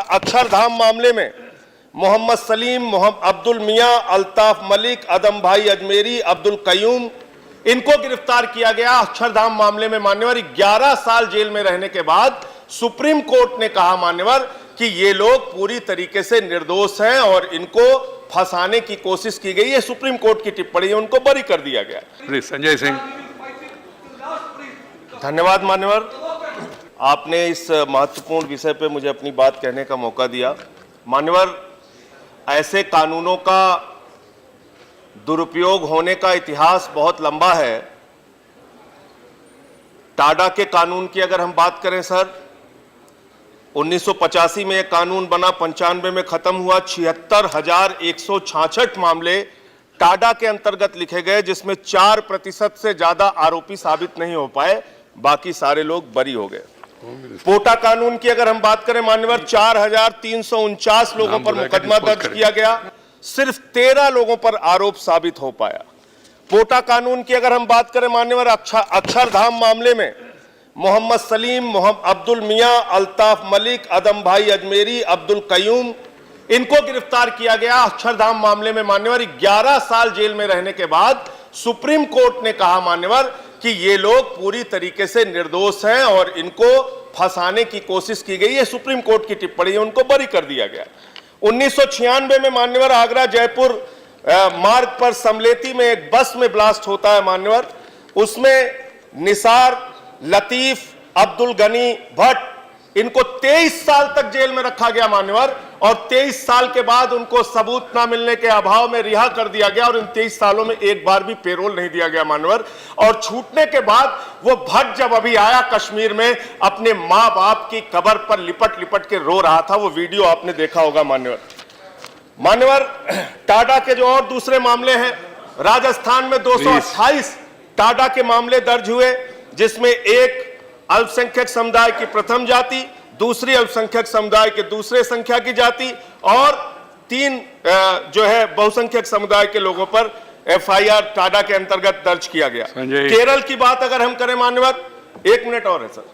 अक्षरधाम मामले में मोहम्मद सलीम, अब्दुल मियां, अल्ताफ मलिक, अदम भाई अजमेरी, अब्दुल कयूम, इनको गिरफ्तार किया गया। अक्षरधाम मामले में मान्यवर 11 साल जेल में रहने के बाद सुप्रीम कोर्ट ने कहा मान्यवर कि ये लोग पूरी तरीके से निर्दोष हैं और इनको फंसाने की कोशिश की गई है। सुप्रीम कोर्ट की टिप्पणी है, उनको बरी कर दिया गया। संजय सिंह। धन्यवाद मान्यवर, आपने इस महत्वपूर्ण विषय पे मुझे अपनी बात कहने का मौका दिया। मान्यवर, ऐसे कानूनों का दुरुपयोग होने का इतिहास बहुत लंबा है। टाडा के कानून की अगर हम बात करें सर, 1985 में एक कानून बना, 95 में खत्म हुआ। 76,166 मामले टाडा के अंतर्गत लिखे गए, जिसमें 4% से ज्यादा आरोपी साबित नहीं हो पाए, बाकी सारे लोग बरी हो गए। पोटा कानून की अगर हम बात करें मान्यवर, 4,349 लोगों पर मुकदमा दर्ज किया गया, सिर्फ 13 लोगों पर आरोप साबित हो पाया। पोटा कानून की अगर हम बात करें मान्यवर, अक्षरधाम मामले में मोहम्मद सलीम, अब्दुल मियां, अल्ताफ मलिक, अदम भाई अजमेरी, अब्दुल कयूम, इनको गिरफ्तार किया गया। अक्षरधाम मामले में मान्यवर 11 साल जेल में रहने के बाद सुप्रीम कोर्ट ने कहा मान्यवर कि ये लोग पूरी तरीके से निर्दोष हैं और इनको फंसाने की कोशिश की गई है। सुप्रीम कोर्ट की टिप्पणी है, उनको बरी कर दिया गया। 1996 में मान्यवर आगरा जयपुर मार्ग पर समलेती में एक बस में ब्लास्ट होता है मान्यवर। उसमें निसार, लतीफ, अब्दुल गनी भट्ट, इनको 23 साल तक जेल में रखा गया मान्यवर, और 23 साल के बाद उनको सबूत ना मिलने के अभाव में रिहा कर दिया गया और इन 23 सालों में एक बार भी पेरोल नहीं दिया गया मान्यवर। और छूटने के बाद वो भट्ट जब अभी आया कश्मीर में, अपने मां बाप की कब्र पर लिपट लिपट के रो रहा था। वो वीडियो आपने देखा होगा मान्यवर। टाडा के जो और दूसरे मामले हैं, राजस्थान में 228 टाडा के मामले दर्ज हुए, जिसमें एक अल्पसंख्यक समुदाय की प्रथम जाति, दूसरी अल्पसंख्यक समुदाय के दूसरे संख्या की जाति और 3 जो है बहुसंख्यक समुदाय के लोगों पर FIR टाडा के अंतर्गत दर्ज किया गया। केरल की बात अगर हम करें मान्यवर, 1 मिनट और है सर,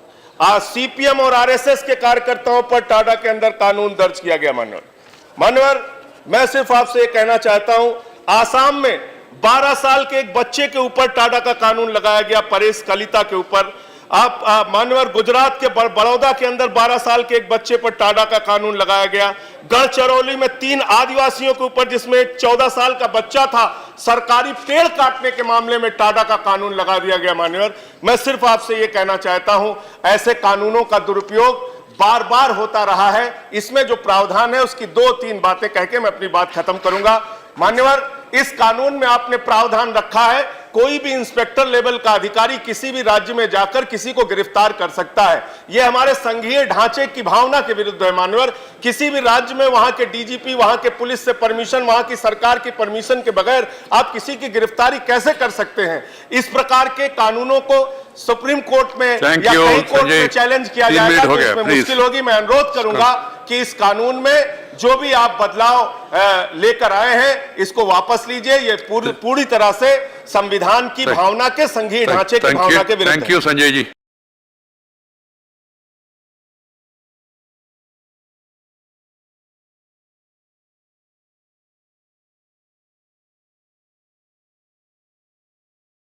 आज CPM और RSS के कार्यकर्ताओं पर टाडा के अंदर कानून दर्ज किया गया मान्यवर। मैं सिर्फ आपसे ये कहना चाहता हूं, आसाम में 12 साल के एक बच्चे के ऊपर टाडा का कानून लगाया गया, परेश कलिता के ऊपर। आप मान्यवर, गुजरात के बड़ौदा के अंदर 12 साल के एक बच्चे पर टाडा का कानून लगाया गया। गढ़चिरौली में 3 आदिवासियों के ऊपर, जिसमें एक 14 साल का बच्चा था, सरकारी पेड़ काटने के मामले में टाडा का कानून लगा दिया गया मान्यवर। मैं सिर्फ आपसे ये कहना चाहता हूं, ऐसे कानूनों का दुरुपयोग बार बार होता रहा है। इसमें जो प्रावधान है उसकी 2-3 बातें कह के मैं अपनी बात खत्म करूंगा मान्यवर। इस कानून में आपने प्रावधान रखा है, कोई भी इंस्पेक्टर लेवल का अधिकारी किसी भी राज्य में जाकर किसी को गिरफ्तार कर सकता है। यह हमारे संघीय ढांचे की भावना के विरुद्ध है मान्यवर। किसी भी राज्य में वहां के DGP, वहां के पुलिस से परमिशन, वहां की सरकार की परमिशन के बगैर आप किसी की गिरफ्तारी कैसे कर सकते हैं? इस प्रकार के कानूनों को सुप्रीम कोर्ट में या कई कोर्ट में चैलेंज किया जाएगा तो इसमें मुश्किल होगी। मैं अनुरोध करूंगा कि इस कानून में जो भी आप बदलाव लेकर आए हैं, इसको वापस लीजिए। ये पूरी तरह से संविधान की भावना के, संघीय ढांचे की भावना के विरुद्ध है। Thank you Sanjay ji.